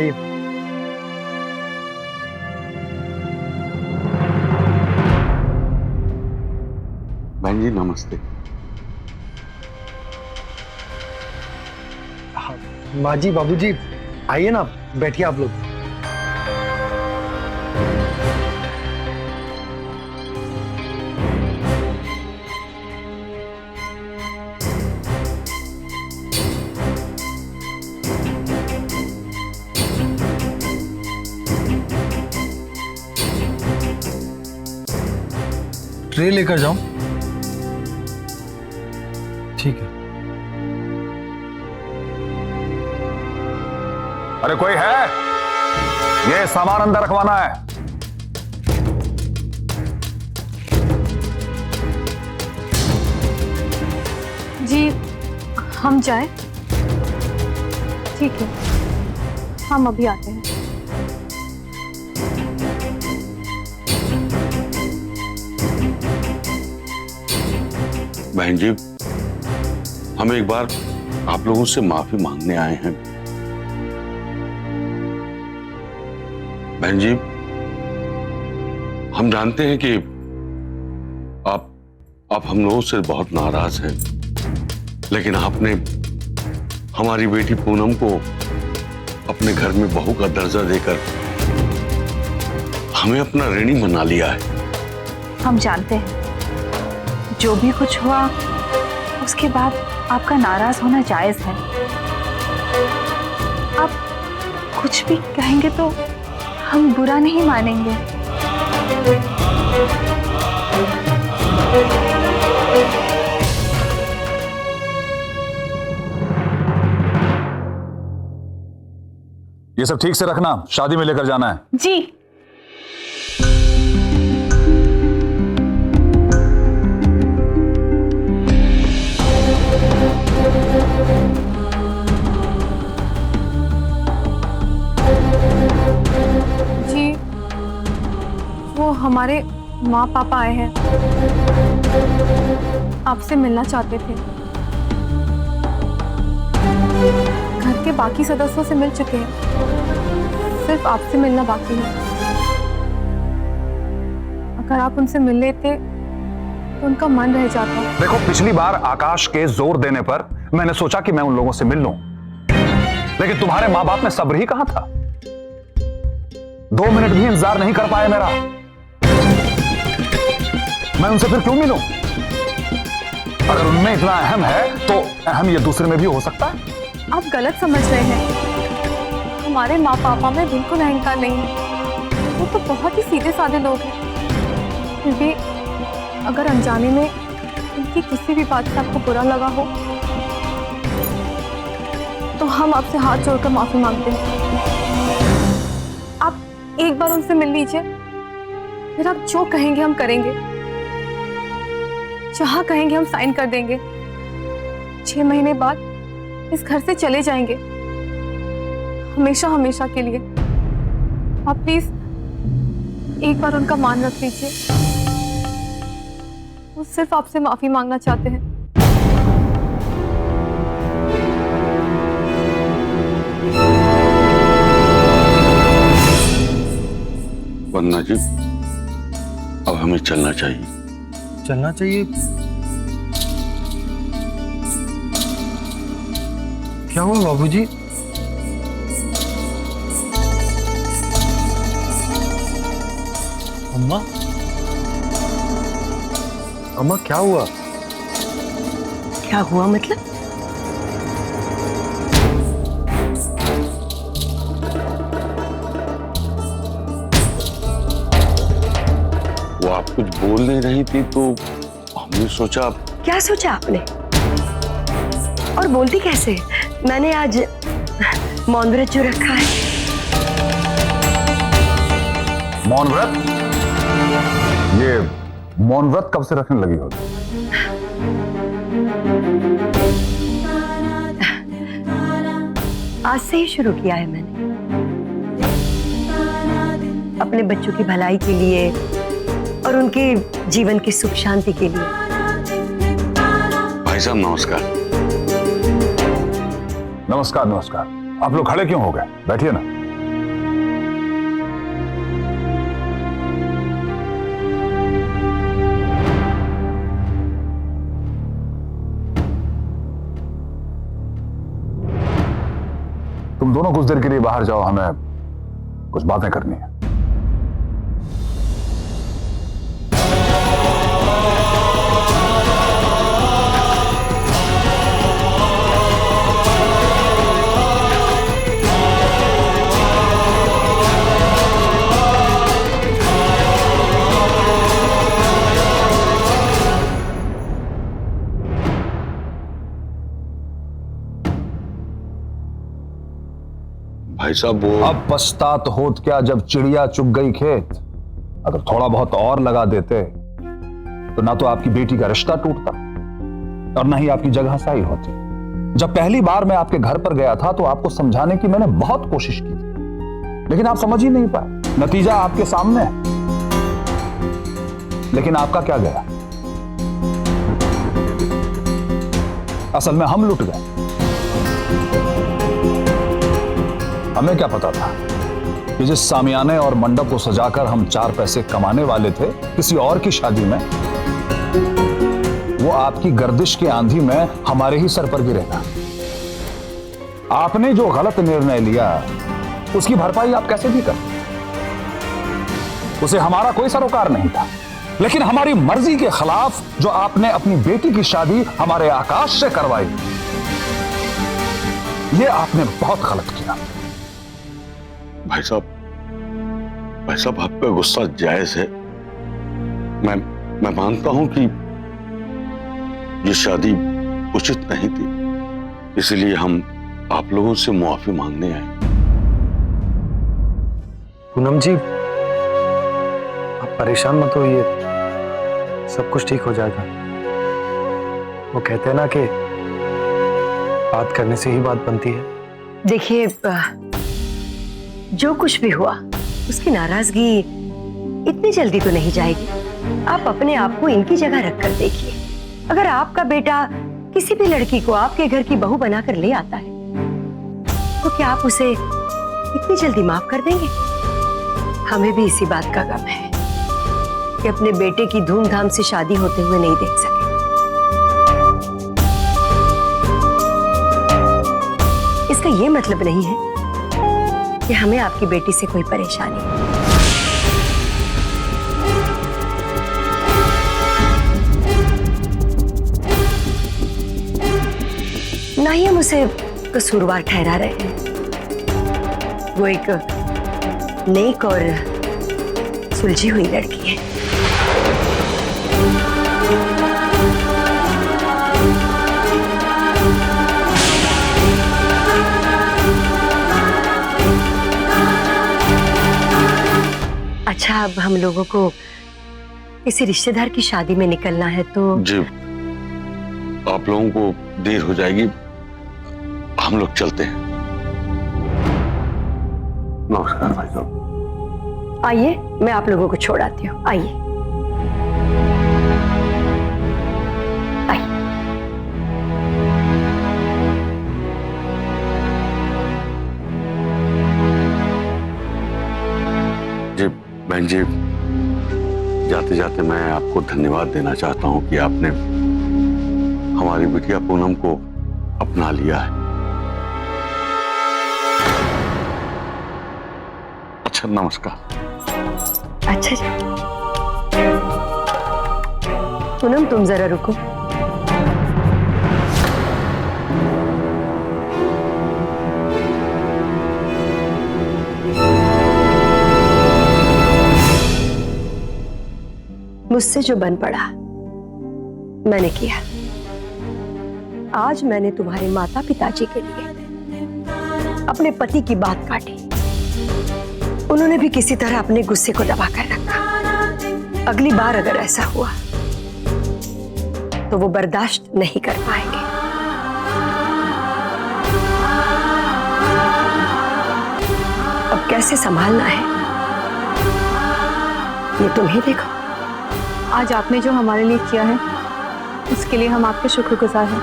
आइए। बहन जी नमस्ते। हाँ, माँ जी, बाबूजी, आइए ना, बैठिए आप लोग। ट्रे लेकर जाऊं? ठीक है। अरे कोई है? ये सामान अंदर रखवाना है। जी हम जाएं? ठीक है, हम अभी आते हैं। बहन जी, हम एक बार आप लोगों से माफी मांगने आए हैं। बहन जी, हम जानते हैं कि आप हम लोगों से बहुत नाराज हैं, लेकिन आपने हमारी बेटी पूनम को अपने घर में बहू का दर्जा देकर हमें अपना ऋणी बना लिया है। हम जानते हैं जो भी कुछ हुआ उसके बाद आपका नाराज होना जायज है। आप कुछ भी कहेंगे तो हम बुरा नहीं मानेंगे। ये सब ठीक से रखना, शादी में लेकर जाना है। जी। जी, वो हमारे माँ पापा आए हैं, आपसे मिलना चाहते थे। घर के बाकी सदस्यों से मिल चुके हैं, सिर्फ आपसे मिलना बाकी है। अगर आप उनसे मिल लेते तो उनका मन रह जाता। देखो, पिछली बार आकाश के जोर देने पर मैंने सोचा कि मैं उन लोगों से मिल लूं, लेकिन तुम्हारे माँ बाप में सब्र ही कहां था। 2 मिनट भी इंतजार नहीं कर पाए मेरा। मैं उनसे फिर क्यों मिलूं? अगर उनमें इतना अहम है तो अहम ये दूसरे में भी हो सकता है। आप गलत समझ रहे हैं। हमारे माँ पापा में बिल्कुल अहंकार नहीं है, वो तो बहुत ही सीधे साधे लोग हैं। फिर भी अगर अनजाने में उनकी किसी भी बात से आपको बुरा लगा हो तो हम आपसे हाथ जोड़कर माफी मांगते हैं। आप एक बार उनसे मिल लीजिए, फिर आप जो कहेंगे हम करेंगे, जहां कहेंगे हम साइन कर देंगे। 6 महीने बाद इस घर से चले जाएंगे, हमेशा हमेशा के लिए। आप प्लीज एक बार उनका मान रख लीजिए। वो सिर्फ आपसे माफी मांगना चाहते हैं। वंदना जी, अब हमें चलना चाहिए। चलना चाहिए? क्या हुआ बाबूजी? अम्मा, अम्मा क्या हुआ? क्या हुआ मतलब? वो आप कुछ बोल नहीं रही थी तो हमने सोचा। क्या सोचा आपने? और बोलती कैसे? मैंने आज मौन व्रत जो रखा है। मौन व्रत? ये मौन व्रत कब से रखने लगी हो? आज से ही शुरू किया है मैंने, अपने बच्चों की भलाई के लिए और उनके जीवन की सुख शांति के लिए। भाई साहब नमस्कार। नमस्कार नमस्कार। आप लोग खड़े क्यों हो गए? बैठिए ना। तुम दोनों कुछ देर के लिए बाहर जाओ, हमें कुछ बातें करनी है। भाई साहब वो अब पछतात होत क्या जब चिड़िया चुग गई खेत। अगर थोड़ा बहुत और लगा देते तो ना तो आपकी बेटी का रिश्ता टूटता और ना ही आपकी जगह सही होती। जब पहली बार मैं आपके घर पर गया था तो आपको समझाने की मैंने बहुत कोशिश की थी, लेकिन आप समझ ही नहीं पाए। नतीजा आपके सामने है। लेकिन आपका क्या गया, असल में हम लुट गए। हमें क्या पता था कि जिस सामियाने और मंडप को सजाकर हम 4 पैसे कमाने वाले थे किसी और की शादी में, वो आपकी गर्दिश की आंधी में हमारे ही सर पर गिरेगा। आपने जो गलत निर्णय लिया उसकी भरपाई आप कैसे भी कर, उसे हमारा कोई सरोकार नहीं था। लेकिन हमारी मर्जी के खिलाफ जो आपने अपनी बेटी की शादी हमारे आकाश से करवाई, ये आपने बहुत गलत किया। भाई साहब आपका गुस्सा जायज है। मैं मानता हूं कि ये शादी उचित नहीं थी, इसलिए हम आप लोगों से मुआफी मांगने आए। पूनम जी, आप परेशान मत होइए, सब कुछ ठीक हो जाएगा। वो कहते हैं ना कि बात करने से ही बात बनती है। देखिए, जो कुछ भी हुआ उसकी नाराजगी इतनी जल्दी तो नहीं जाएगी। आप अपने आप को इनकी जगह रखकर देखिए। अगर आपका बेटा किसी भी लड़की को आपके घर की बहू बनाकर ले आता है तो क्या आप उसे इतनी जल्दी माफ कर देंगे? हमें भी इसी बात का गम है कि अपने बेटे की धूमधाम से शादी होते हुए नहीं देख सके। इसका ये मतलब नहीं है कि हमें आपकी बेटी से कोई परेशानी है। ना ही हम उसे कसूरवार ठहरा रहे हैं। वो एक नेक और सुलझी हुई लड़की है। अच्छा, अब हम लोगों को किसी रिश्तेदार की शादी में निकलना है तो जी, आप लोगों को देर हो जाएगी, हम लोग चलते हैं। नमस्कार भाई साहब। आइए, मैं आप लोगों को छोड़ आती हूँ। आइए आइए। जी बहन जी, जाते जाते मैं आपको धन्यवाद देना चाहता हूं कि आपने हमारी बिटिया पूनम को अपना लिया है। अच्छा, नमस्कार। अच्छा जी, पूनम तुम जरा रुको। मुझसे जो बन पड़ा मैंने किया। आज मैंने तुम्हारे माता पिताजी के लिए अपने पति की बात काटी। उन्होंने भी किसी तरह अपने गुस्से को दबा कर रखा। अगली बार अगर ऐसा हुआ तो वो बर्दाश्त नहीं कर पाएंगे। अब कैसे संभालना है ये तुम ही देखो। आज आपने जो हमारे लिए किया है उसके लिए हम आपके शुक्रगुजार हैं।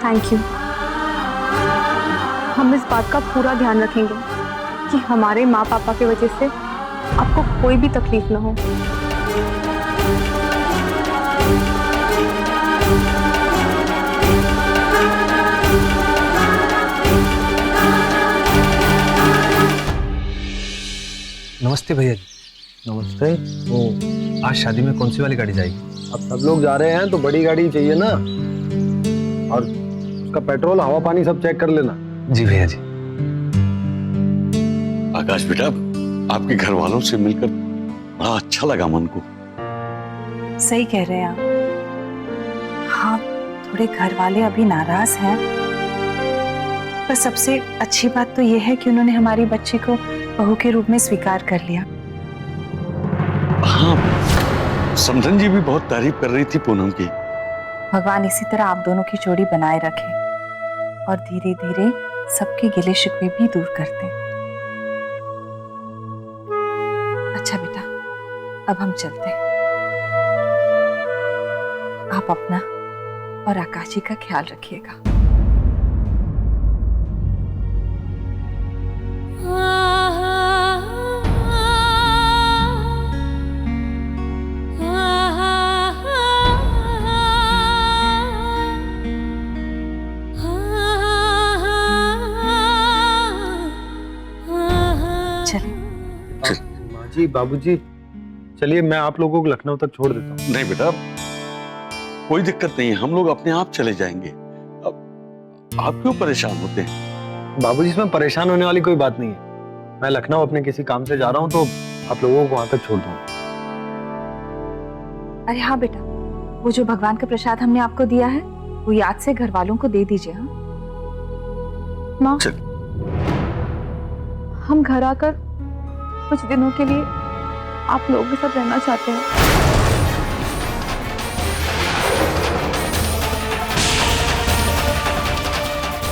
Thank you. हम इस बात का पूरा ध्यान रखेंगे कि हमारे माँ पापा की वजह से आपको कोई भी तकलीफ न हो। नमस्ते भैया जी। नमस्ते। वो आज शादी में कौन सी वाली गाड़ी जाएगी? अब सब लोग जा रहे हैं तो बड़ी गाड़ी चाहिए ना, और उसका पेट्रोल हवा पानी सब चेक कर लेना। जी भैया जी। आकाश बेटा, आपके घर वालों से मिलकर बड़ा अच्छा लगा मन को। सही कह रहे हैं आप। हाँ, थोड़े घर वाले अभी नाराज हैं, पर सबसे अच्छी बात तो यह है कि उन्होंने हमारी बच्ची को बहू के रूप में स्वीकार कर लिया। हाँ, समधन जी भी बहुत तारीफ कर रही थी पूनम की। भगवान इसी तरह आप दोनों की जोड़ी बनाए रखे और धीरे धीरे सबके गिले शिकवे भी दूर करते। अच्छा बेटा, अब हम चलते हैं। आप अपना और आकाश जी का ख्याल रखिएगा। माँ जी, बाबूजी, चलिए मैं आप लोगों को लखनऊ तक छोड़ देता हूँ। नहीं बेटा, कोई दिक्कत नहीं है, हम लोग अपने आप चले जाएंगे। अब आप क्यों परेशान होते हैं? बाबूजी, इसमें परेशान होने वाली कोई बात नहीं है। मैं लखनऊ अपने किसी काम से जा रहा हूँ, तो आप लोगों को वहां तक छोड़ दूंगा। अरे हाँ बेटा, वो जो भगवान का प्रसाद हमने आपको दिया है वो याद से घर वालों को दे दीजिए। हाँ माँ, चल। हम घर आकर कुछ दिनों के लिए आप लोगों के साथ रहना चाहते हैं।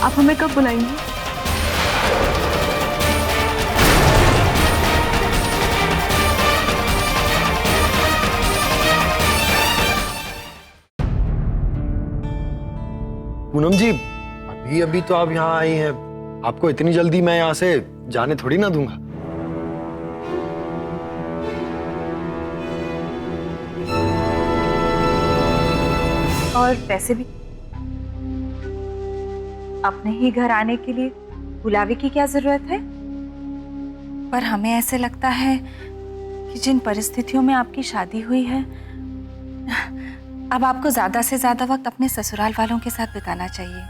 आप हमें कब बुलाएंगे? पूनम जी, अभी अभी तो आप यहाँ आई हैं, आपको इतनी जल्दी मैं यहाँ से जाने थोड़ी ना दूंगा। और वैसे भी अपने ही घर आने के लिए बुलावे की क्या जरूरत है? पर हमें ऐसे लगता है कि जिन परिस्थितियों में आपकी शादी हुई है, अब आपको ज्यादा से ज्यादा वक्त अपने ससुराल वालों के साथ बिताना चाहिए,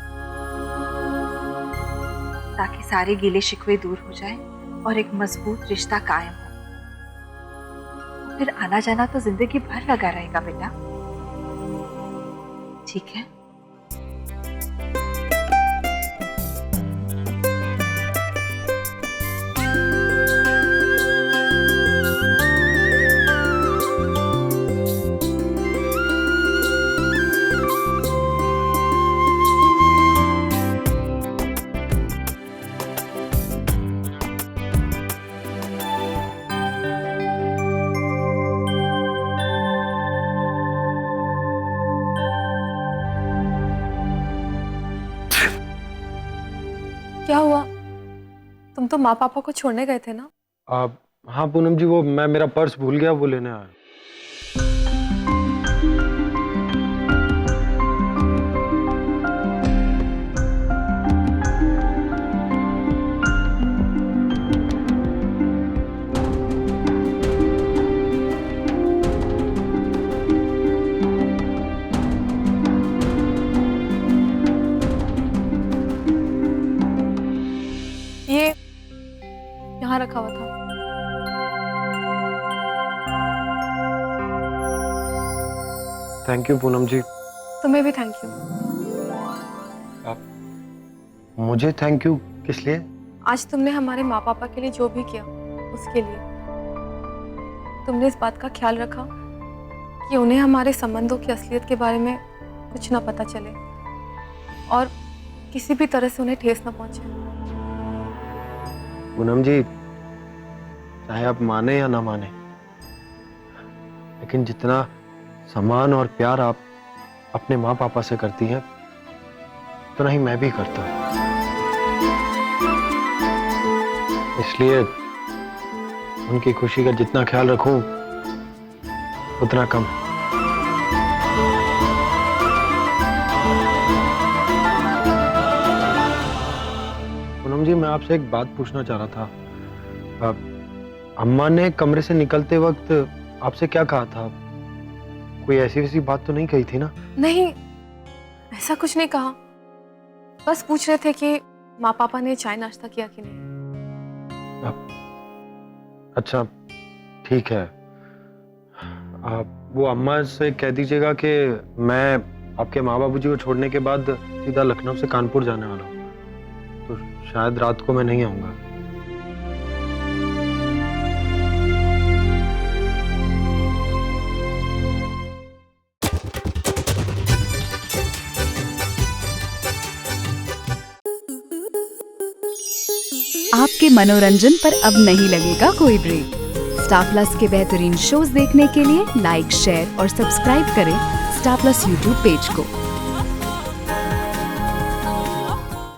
ताकि सारे गीले शिकवे दूर हो जाए और एक मजबूत रिश्ता कायम हो। फिर आना जाना तो जिंदगी भर लगा रहेगा बेटा। ठीक है? क्या हुआ? तुम तो माँ पापा को छोड़ने गए थे ना? हाँ पूनम जी, वो मैं मेरा पर्स भूल गया, वो लेने आया। ये यहाँ रखा हुआ था। थैंक यू पूनम जी। तुम्हें भी थैंक यू। मुझे थैंक यू किस लिए? आज तुमने हमारे माँ पापा के लिए जो भी किया उसके लिए। तुमने इस बात का ख्याल रखा कि उन्हें हमारे संबंधों की असलियत के बारे में कुछ ना पता चले और किसी भी तरह से उन्हें ठेस ना पहुंचे। पूनम जी, चाहे आप माने या ना माने, लेकिन जितना सम्मान और प्यार आप अपने माँ पापा से करती हैं, उतना ही मैं भी करता हूँ। इसलिए उनकी खुशी का जितना ख्याल रखूं, उतना कम। पूनम जी, मैं आपसे एक बात पूछना चाह रहा था। अम्मा ने कमरे से निकलते वक्त आपसे क्या कहा था? कोई ऐसी वैसी बात तो नहीं कही थी ना? नहीं, ऐसा कुछ नहीं कहा। बस पूछ रहे थे कि माँ पापा ने चाय नाश्ता किया कि नहीं। अच्छा, ठीक है। वो अम्मा से कह दीजिएगा कि मैं आपके माँ बाबूजी को छोड़ने के बाद सीधा लखनऊ से कानपुर जाने वाला हूँ, तो शायद रात को मैं नहीं आऊँगा। आपके मनोरंजन पर अब नहीं लगेगा कोई ब्रेक। स्टार प्लस के बेहतरीन शोज देखने के लिए लाइक, शेयर और सब्सक्राइब करें स्टार प्लस यूट्यूब पेज को।